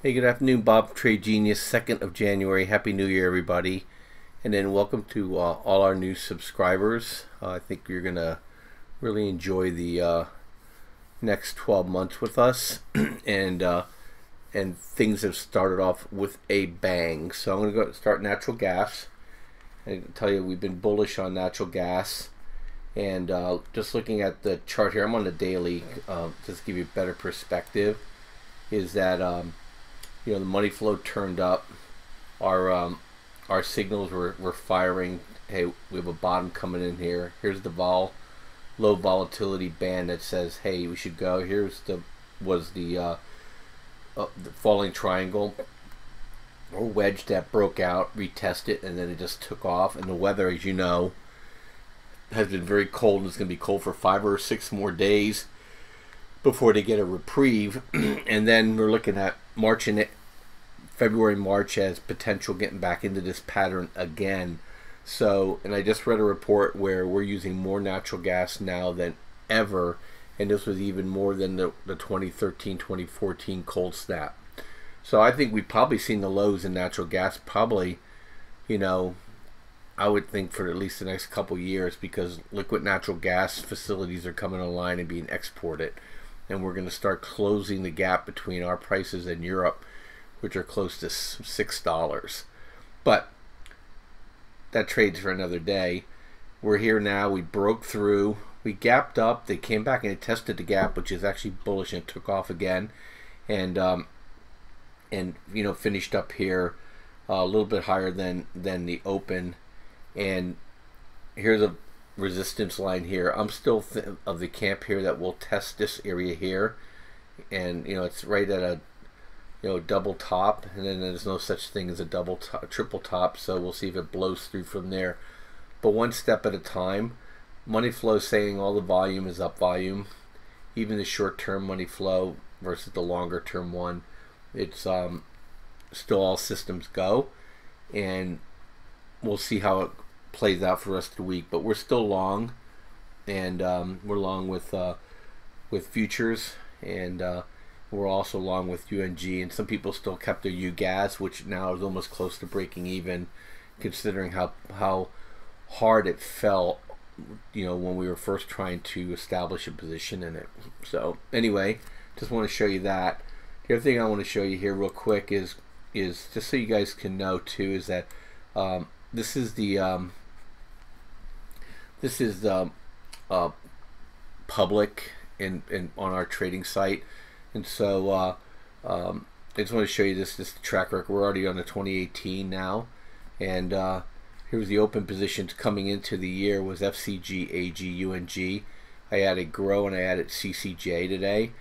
Hey, good afternoon, Bob, Trade Genius, 2nd of January. Happy New Year, everybody. And then welcome to all our new subscribers. I think you're going to really enjoy the next 12 months with us. and things have started off with a bang. So I'm going to go start natural gas. I can tell you we've been bullish on natural gas. And just looking at the chart here, I'm on the daily, just to give you a better perspective, is that the money flow turned up. Our signals were firing. Hey, we have a bottom coming in here. Here's the low volatility band that says, hey, we should go. Here's the falling triangle or wedge that broke out, retested, and then it just took off. And the weather, as you know, has been very cold, and it's going to be cold for 5 or 6 more days before they get a reprieve. And then we're looking at February, March as potential getting back into this pattern again. So, and I just read a report where we're using more natural gas now than ever, and this was even more than the 2013, 2014 cold snap. So I think we've probably seen the lows in natural gas probably, I would think for at least the next couple years, because liquid natural gas facilities are coming online and being exported. And we're going to start closing the gap between our prices and Europe, which are close to $6. But that trades for another day. We're here now. We broke through. We gapped up. They came back and they tested the gap, which is actually bullish, and took off again. And finished up here a little bit higher than the open. And here's a resistance line here. I'm still of the camp here that we'll test this area here, and it's right at a double top, and then there's no such thing as a triple top, so we'll see if it blows through from there. But one step at a time. Money flow saying all the volume is up volume, even the short-term money flow versus the longer-term one. It's still all systems go, and we'll see how it plays out for the rest of the week. But we're still long, and we're long with futures, and we're also long with UNG, and some people still kept their UGAS, which now is almost close to breaking even, considering how hard it fell when we were first trying to establish a position in it. So anyway, just want to show you that. The other thing I want to show you here real quick is just so you guys can know too, is that this is the public and on our trading site. And so I just want to show you this track record. We're already on the 2018 now, and here's the open positions coming into the year was FCG, AG, UNG. I added GROW and I added CCJ today,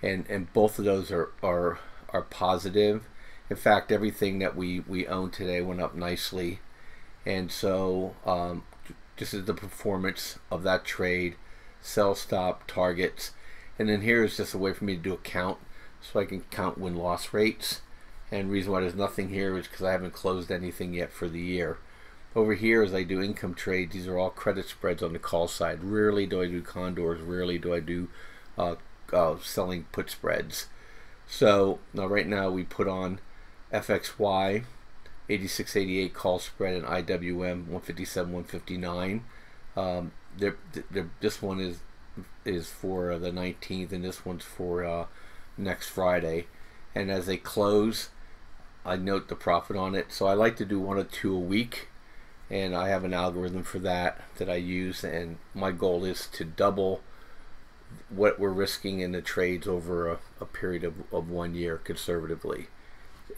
and both of those are positive. In fact, everything that we own today went up nicely, and so this is the performance of that trade, sell, stop, targets. And then here is just a way for me to do a count, so I can count win-loss rates. And the reason why there's nothing here is because I haven't closed anything yet for the year. Over here, as I do income trades, these are all credit spreads on the call side. Rarely do I do condors. Rarely do I do selling put spreads. So now right now we put on FXY 86.88 call spread, and IWM 157, 159. This one is for the 19th, and this one's for next Friday. And as they close, I note the profit on it. So I like to do 1 or 2 a week, and I have an algorithm for that I use, and my goal is to double what we're risking in the trades over a period of 1 year conservatively.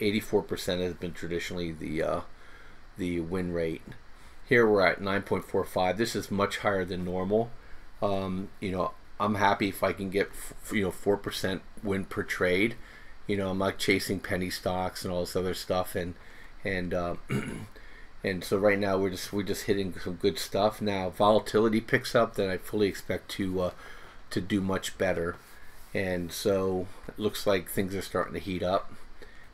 84% has been traditionally the win rate. Here we're at 9.45. This is much higher than normal. I'm happy if I can get 4% win per trade. I'm not chasing penny stocks and all this other stuff, and so right now we're just hitting some good stuff. Now volatility picks up, then I fully expect to do much better, and so it looks like things are starting to heat up.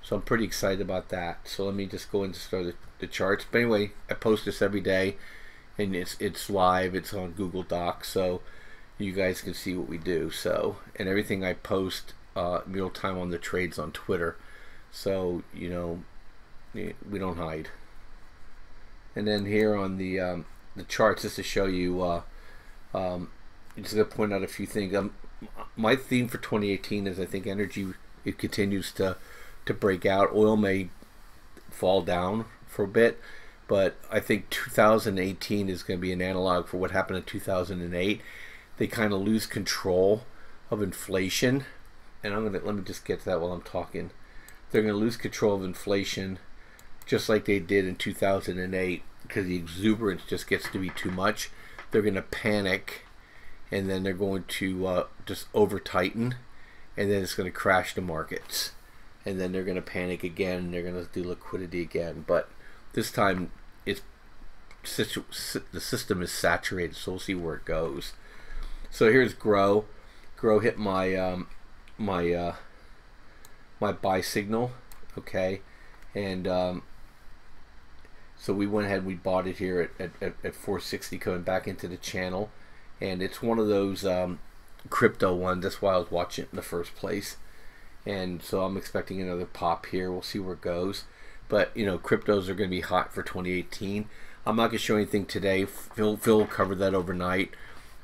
So I'm pretty excited about that. So let me just go and start the charts. But anyway, I post this every day, and it's live. It's on Google Docs, so you guys can see what we do. So, and everything I post real time on the trades on Twitter. So, you know, we don't hide. And then here on the charts, just to show you, I'm just going to point out a few things. My theme for 2018 is I think energy, it continues to break out. Oil may fall down for a bit, but I think 2018 is going to be an analog for what happened in 2008. They kind of lose control of inflation, and let me just get to that while I'm talking. They're going to lose control of inflation just like they did in 2008 because the exuberance just gets to be too much. They're going to panic, and then they're going to just over tighten, and then it's going to crash the markets, and then they're going to panic again, and they're going to do liquidity again. But this time the system is saturated, so we'll see where it goes. So here's Grow. Grow hit my my buy signal, okay, and so we went ahead and we bought it here at 460, coming back into the channel, and it's one of those crypto ones. That's why I was watching it in the first place, and so I'm expecting another pop here. We'll see where it goes, but you know, cryptos are going to be hot for 2018. I'm not going to show anything today. Phil will cover that overnight,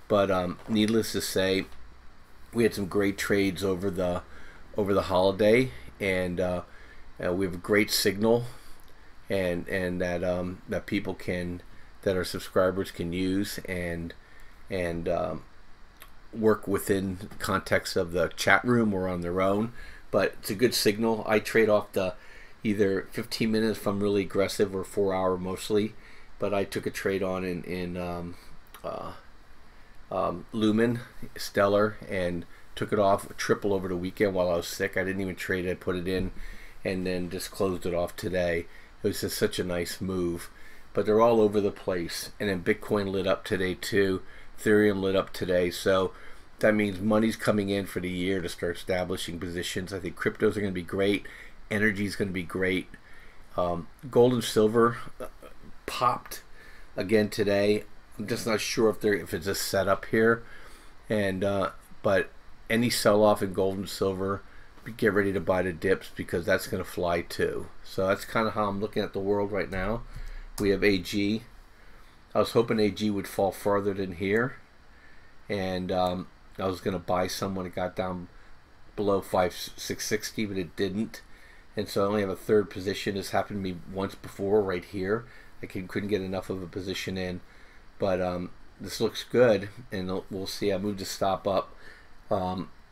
but needless to say, we had some great trades over the holiday, and we have a great signal, and that people that our subscribers can use and work within context of the chat room or on their own. But it's a good signal. I trade off the either 15 minutes if I'm really aggressive, or 4 hour mostly. But I took a trade on in Lumen Stellar and took it off triple over the weekend while I was sick. I didn't even trade it. I put it in and then just closed it off today. It was just such a nice move. But they're all over the place. And then Bitcoin lit up today too. Ethereum lit up today. So that means money's coming in for the year to start establishing positions. I think cryptos are going to be great. Energy is going to be great. Gold and silver popped again today. I'm just not sure if it's a setup here. And but any sell-off in gold and silver, get ready to buy the dips, because that's going to fly too. So that's kind of how I'm looking at the world right now. We have AG. I was hoping AG would fall farther than here, and I was going to buy some when it got down below 660, but it didn't, and so I only have a third position. This happened to me once before right here. I couldn't get enough of a position in, but this looks good, and we'll see. I moved the stop up.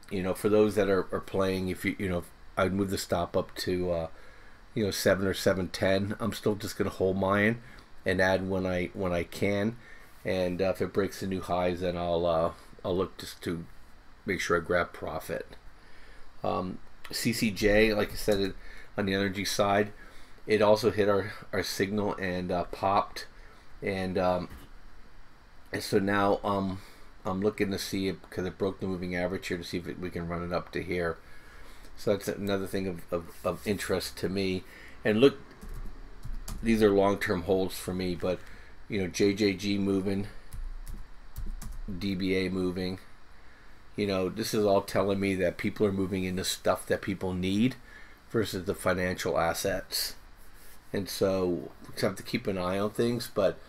You know, for those that are playing, if you know, I'd move the stop up to 7 or 710. I'm still just going to hold mine and add when I can, and if it breaks the new highs, then I'll look just to make sure I grab profit. CCJ, like I said, on the energy side, it also hit our signal and popped, and so now I'm looking to see it, because it broke the moving average here, to see if we can run it up to here. So that's another thing of interest to me. And look, these are long-term holds for me, but you know, JJG moving, DBA moving, you know, this is all telling me that people are moving into stuff that people need versus the financial assets. And so we have to keep an eye on things, but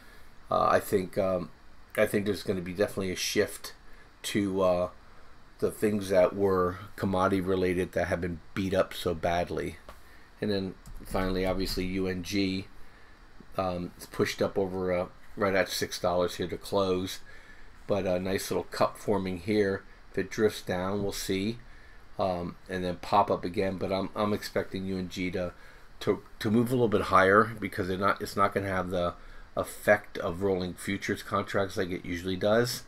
I think there's going to be definitely a shift to the things that were commodity related that have been beat up so badly. And then finally, obviously, UNG it's pushed up over right at $6 here to close, but a nice little cup forming here. If it drifts down, we'll see, and then pop up again. But I'm expecting UNG to move a little bit higher, because it's not going to have the effect of rolling futures contracts like it usually does.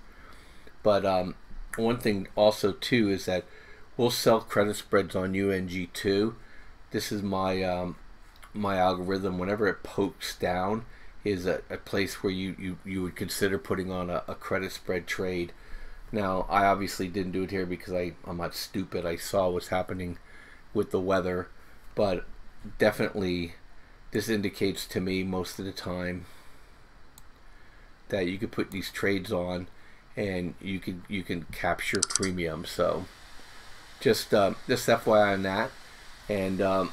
But one thing also too is that we'll sell credit spreads on UNG too. This is my my algorithm. Whenever it pokes down is a place where you would consider putting on a credit spread trade. Now I obviously didn't do it here because I'm not stupid. I saw what's happening with the weather, but definitely this indicates to me most of the time that you could put these trades on and you can capture premium. So just FYI on that. And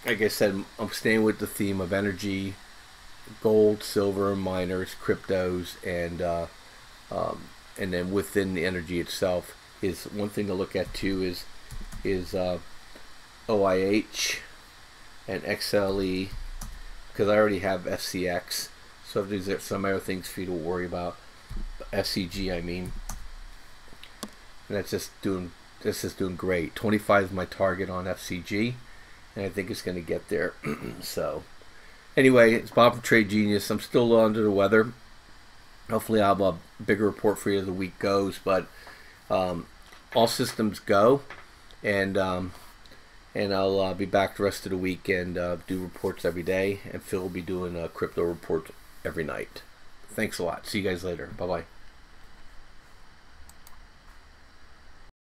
like I said, I'm staying with the theme of energy, gold, silver, miners, cryptos, and then within the energy itself is one thing to look at too is OIH and XLE, because I already have FCX. So these are some other things for you to worry about. SCG, I mean, and that's just doing. This is doing great. 25 is my target on FCG, and I think it's going to get there. So, anyway, it's Bob from Trade Genius. I'm still a little under the weather. Hopefully, I'll have a bigger report for you as the week goes. But all systems go, and I'll be back the rest of the week and do reports every day. And Phil will be doing a crypto report every night. Thanks a lot. See you guys later. Bye bye.